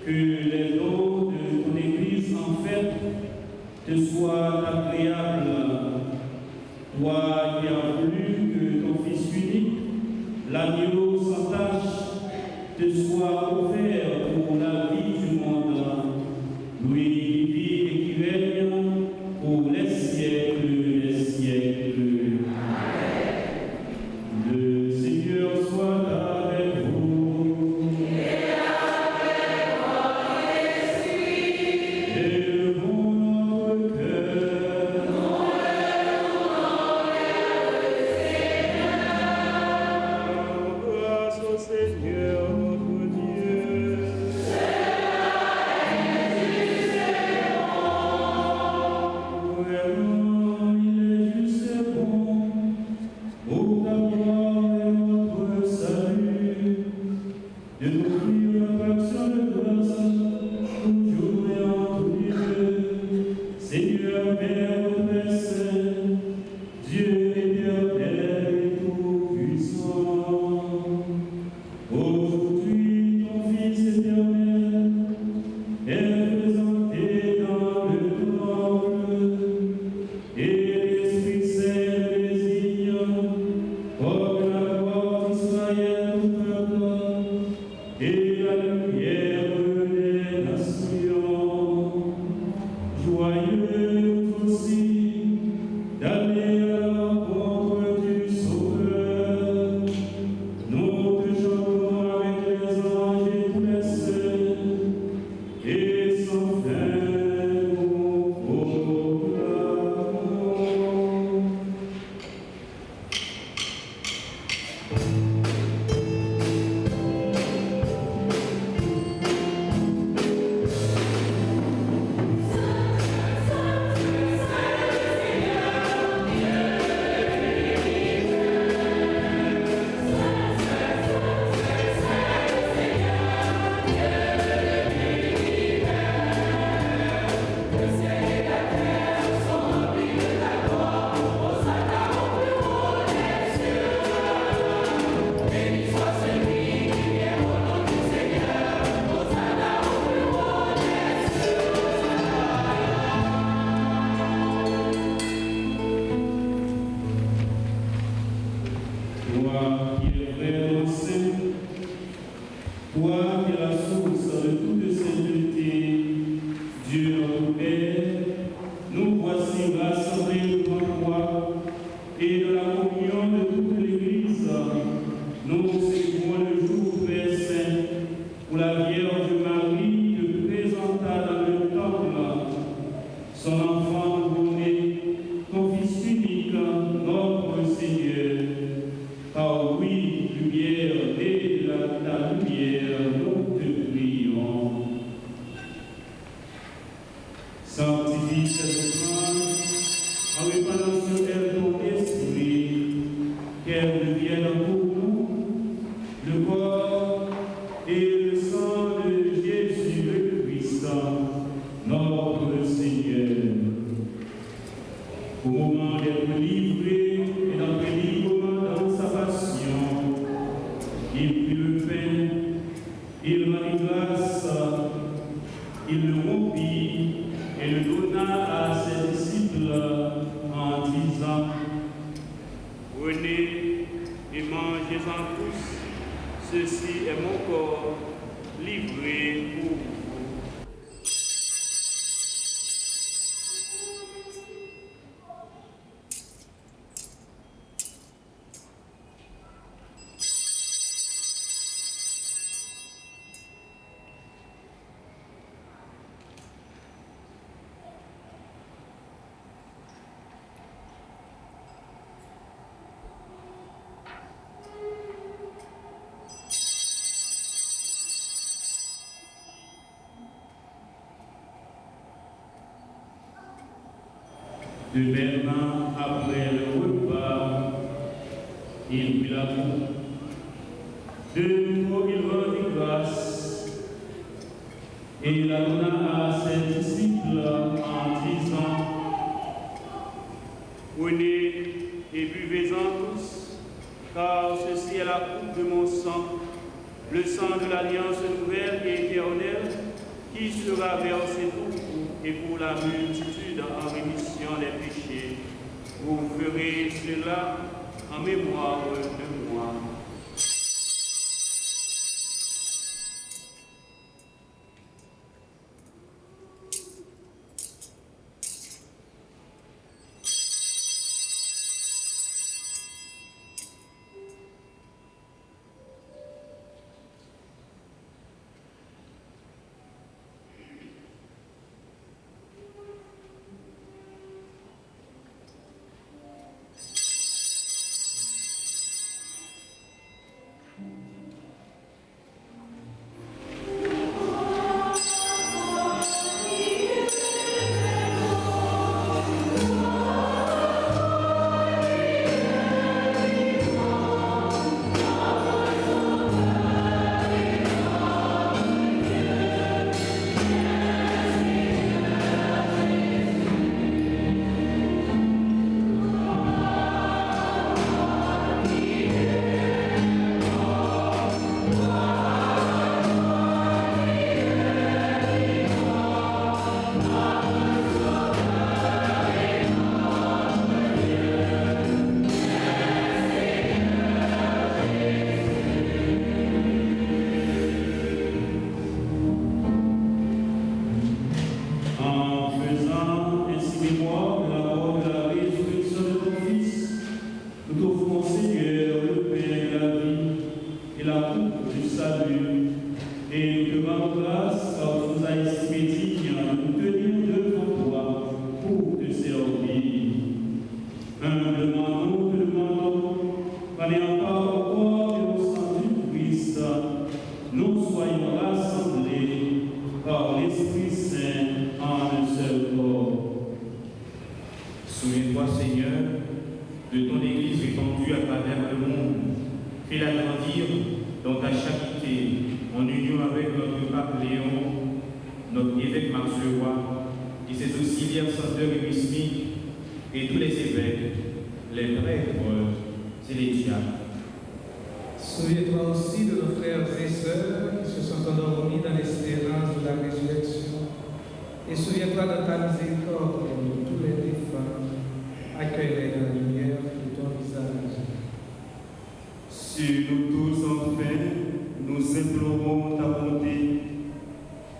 que les dons de ton Église, en fait, te soient agréables. Toi qui as voulu que ton Fils unique, l'agneau sans tache, te soit offert pour la vie du monde, lui qui vit et qui règne pour les siècles des siècles. Le Seigneur soit avec vous. Et avec votre esprit. Élevons notre cœur. Grâce au Seigneur notre Dieu. Vraiment, il est juste et bon, pour ta gloire et notre salut, de nous offrir l'action de grâce, toujours et en tout lieu. Seigneur, Père, Très Saint, Dieu éternel et tout-puissant, aujourd'hui ton Fils éternel est présenté dans le temple, et l'Esprit Saint le désigne comme la gloire d'Israël au peuple et la lumière des nations. Joyeux aussi d'aller à la rencontre du Sauveur. Nous te chantons avec les anges et tous les saints, et sans fin nous proclamons. Toi qui es vrai au sein, toi qui es la source de toute sainteté, Dieu notre Père, nous voici rassemblés devant toi et de la communion de toute l'Église. Nous célébrons le jour très saint où la Vierge Marie te présenta dans le temple son enfant nouveau-né, ton Fils unique, notre Seigneur. Car oui, lumière et ta lumière, nous te prions. Sanctifie cette offrande en répandant sur elle ton esprit, qu'elle devienne pour nous le corps et le sang de Jésus le Christ, notre Seigneur. Au moment d'être livré et d'entrer librement dans sa passion, il prit le pain, il rendit grâce, il le rompit et le donna à ses disciples en disant: Prenez et mangez-en tous, ceci est mon corps livré pour vous. De même, après le repas, il prit la coupe. De nouveau, il rendit grâce et il la donna à ses disciples en disant: Prenez et buvez-en tous, car ceci est la coupe de mon sang, le sang de l'alliance nouvelle et éternelle qui sera versé pour vous et pour la multitude en rémission des péchés. Vous ferez cela en mémoire de moi. Souviens-toi, Seigneur, de ton Église répandue à travers le monde. Fais-la grandir dans ta charité, en union avec notre pape Léon, notre évêque Max Leroy, et ses auxiliaires chanteurs et mismiques, et tous les évêques, les prêtres et les diacres. Souviens-toi aussi de nos frères et sœurs qui se sont endormis dans l'espérance de la résurrection. Et souviens-toi de ta miséricorde de tous les défunts. Accueille-les dans la lumière de ton visage. Sur nous tous, enfin, nous implorons ta bonté.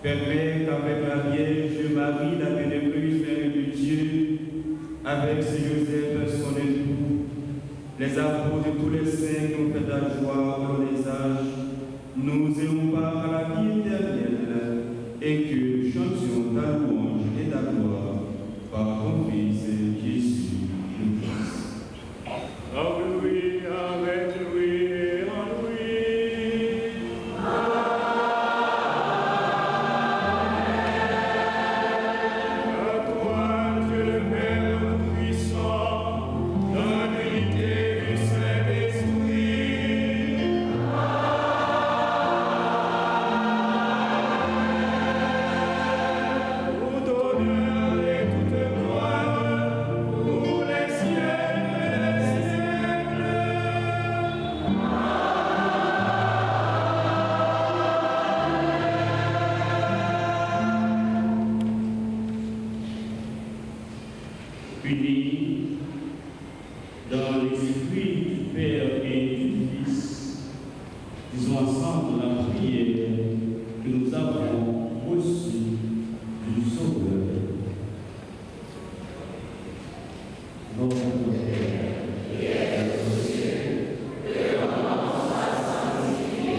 Permets qu'avec la Vierge Marie, la bienheureuse Mère de Dieu, avec Saint Joseph, son époux, les apôtres de tous les saints qui ont fait ta joie dans les âges, nous ayons part à la vie éternelle et que nous chantions ta louange et ta gloire par ton Fils Jésus le Christ. En lui, avec lui et en lui. À toi, Dieu le Père Tout-Puissant, dans l'unité du Saint-Esprit. Tout honneur et toute gloire pour les siècles des siècles. Unis dans l'esprit du Père et du Fils, disons ensemble la prière que nous avons reçue du Sauveur. Notre Père, qui es aux cieux, que ton nom soit sanctifié,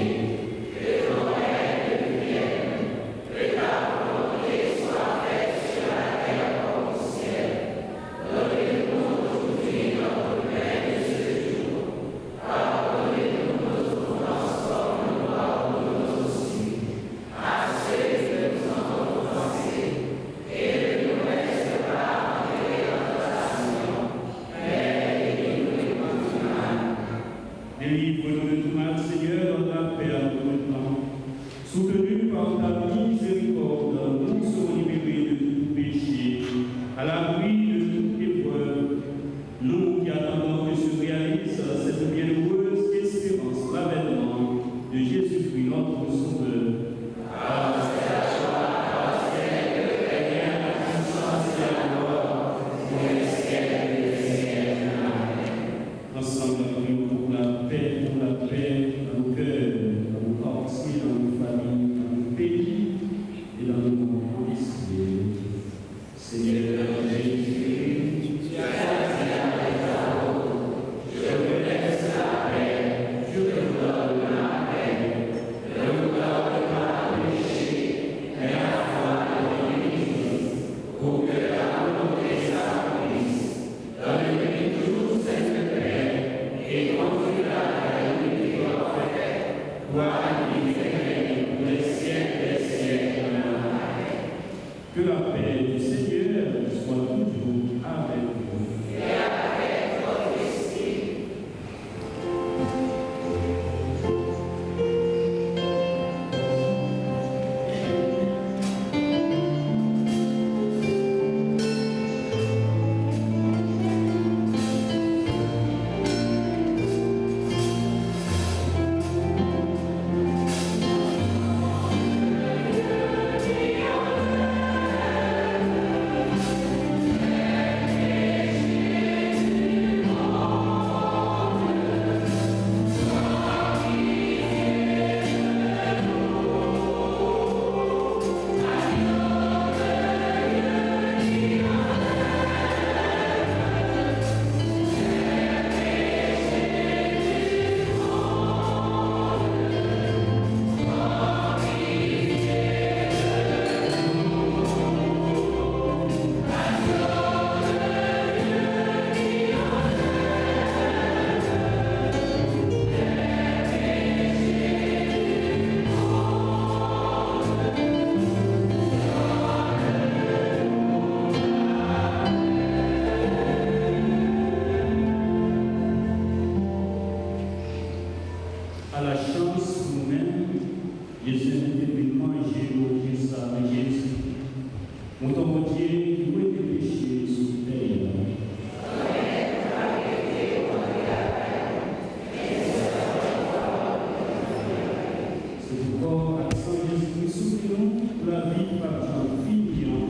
que ton règne vienne, que ta volonté soit faite sur la terre comme au ciel. Donnez-nous aujourd'hui notre pain de ce jour. Pardonnez-nous nos offenses comme nous pardonnons aussi à ceux qui nous ont offensés. Et Que la paix du Seigneur soit toujours avec vous. Et avec votre esprit. À la chance nous-mêmes, Jésus était venu manger le ça avec Jésus. Mon ton Dieu qui voulait des péchés sous terre. C'est pourquoi, à Saint-Jésus, soutenons la vie par Jean Fignon.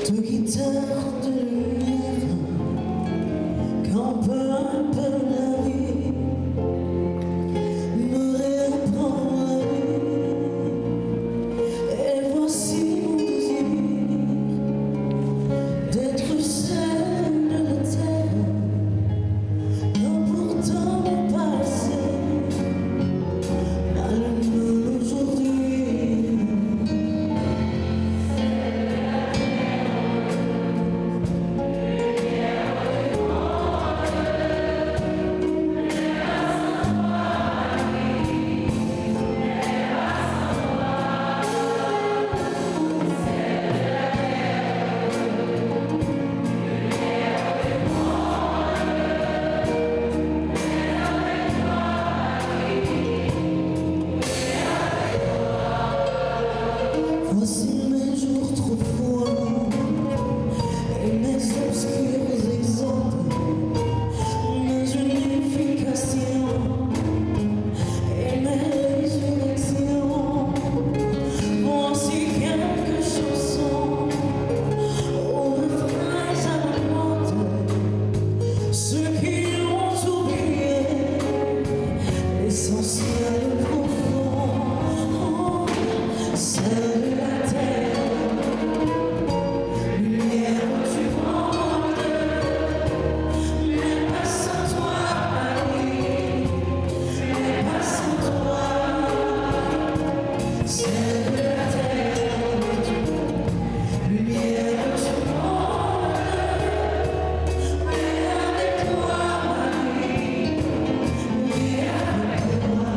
Deux guitares de lumière, quand peu à peu la vie me réapprend la vie. Et voici mon désir d'être celle de la terre, quand pourtant mon passé m'allume aujourd'hui. Voici mes jours trop froids et mes obscurs exemples, mes unifications et mes résurrections. Voici quelques chansons aux refrains amantes, ceux qui ont oublié l'essentiel profond. Celle de la terre, lumière du monde, mais pas sans toi, Marie, mais pas sans toi. Celle de la terre, lumière du monde, mais avec toi, Marie, mais avec toi.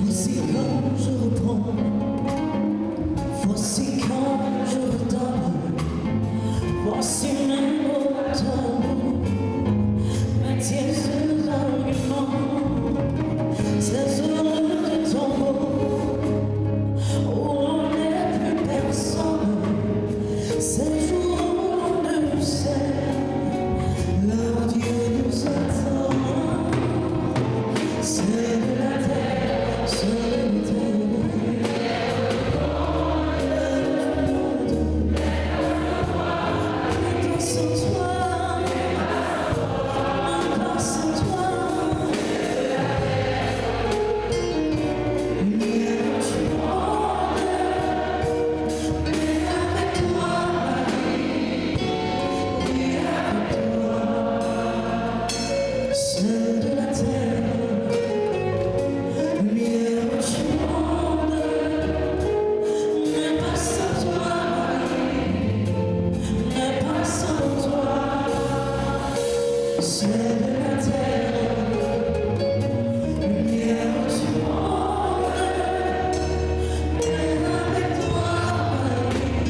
Voici quand je reprends, voici quand je redonne, voici mes mots d'amour, mes tièdes arguments, ces heures de tombeau où on n'est plus personne, ces jours où on ne sait, leur Dieu nous attend. C'est de la terre, c'est de la pas sans toi, pas sans toi. Lumière du monde, mais avec toi, Marie, et avec toi. C'est de la terre, lumière du monde, mais pas sans toi, Marie, mais pas sans toi. C'est de la terre, lumière du monde, mais avec toi, Marie, et avec toi.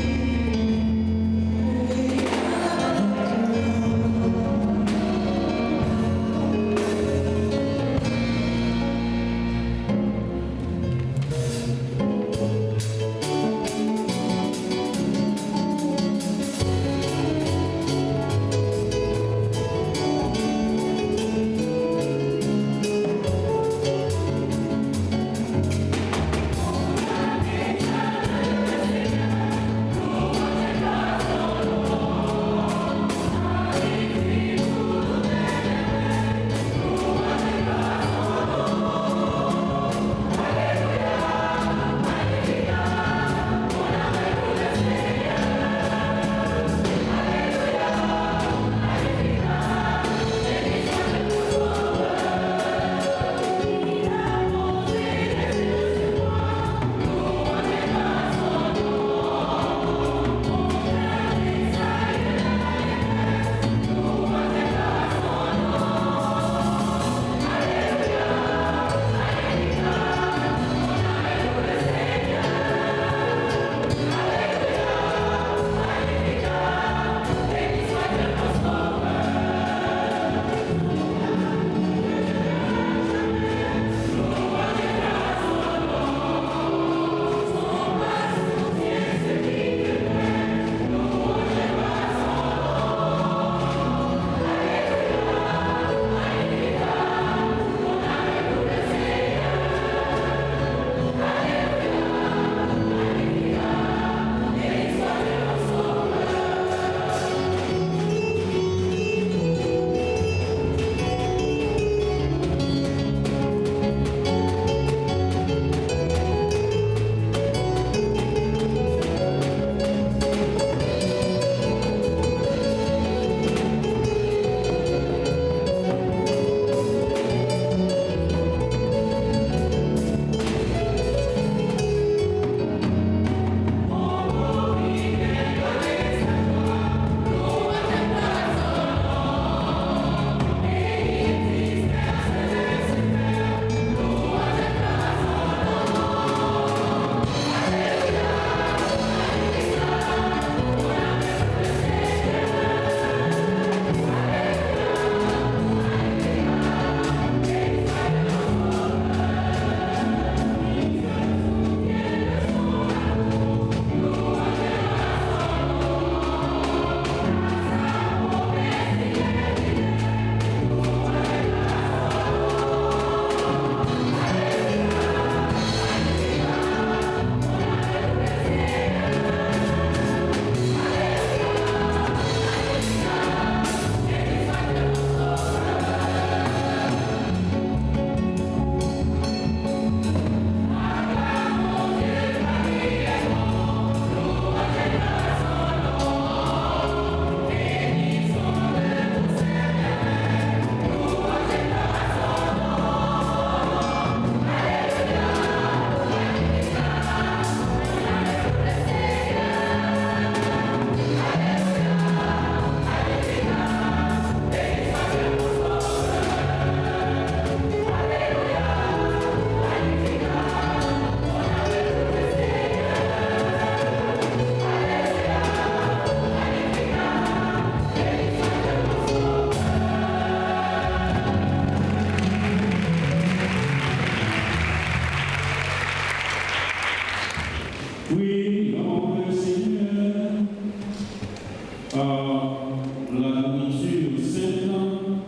la nourriture sainte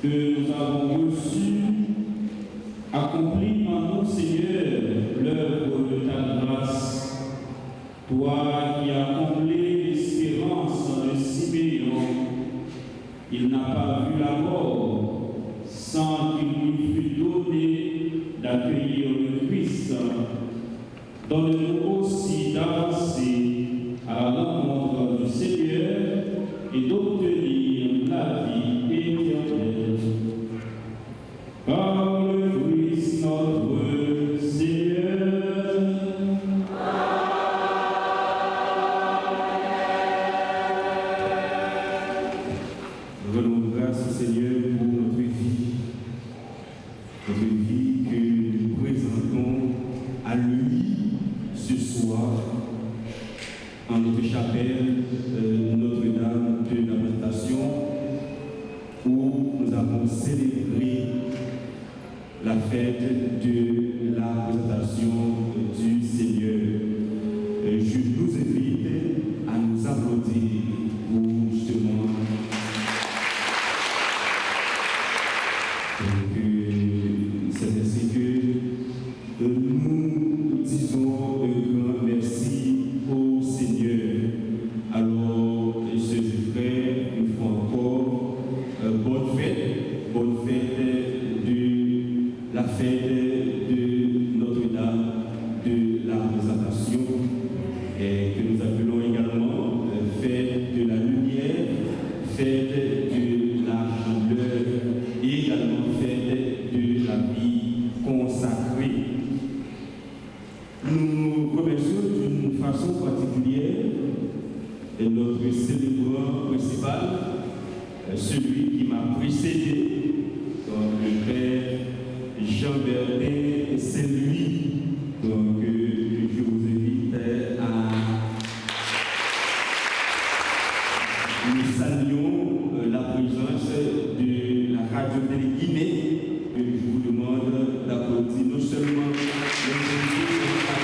que nous avons reçue. Accomplis en nous, Seigneur, l'œuvre de ta grâce. Toi qui as comblé l'espérance de Siméon, il n'a pas vu la mort sans qu'il lui fût donné d'accueillir le Christ. Donne-nous aussi d'avancer à la rencontre du Seigneur et d'obtenir la vie éternelle. Par le Christ notre Seigneur. Rendons grâce au Seigneur pour notre vie que nous présentons à lui ce soir en notre chapelle Notre-Dame de la Présentation, où nous avons célébré la fête de la présentation du Seigneur. Je nous invite à nous applaudir pour justement c'est ainsi que nous disons un grand merci au Seigneur. Alors, sœurs et frères, une fois encore, bonne fête de la fête de Notre-Dame de la Présentation, et que nous appelons également fête de la lumière, fête de la chaleur et également fête de la vie consacrée. Nous remercions d'une façon particulière notre célébrant principal, celui qui m'a précédé, donc le Père Jean Bertin, c'est lui. Donc je vous invite à nous saluons la présence de la Radio-Télé Guinée. Je vous demande d'applaudir non seulement les invités,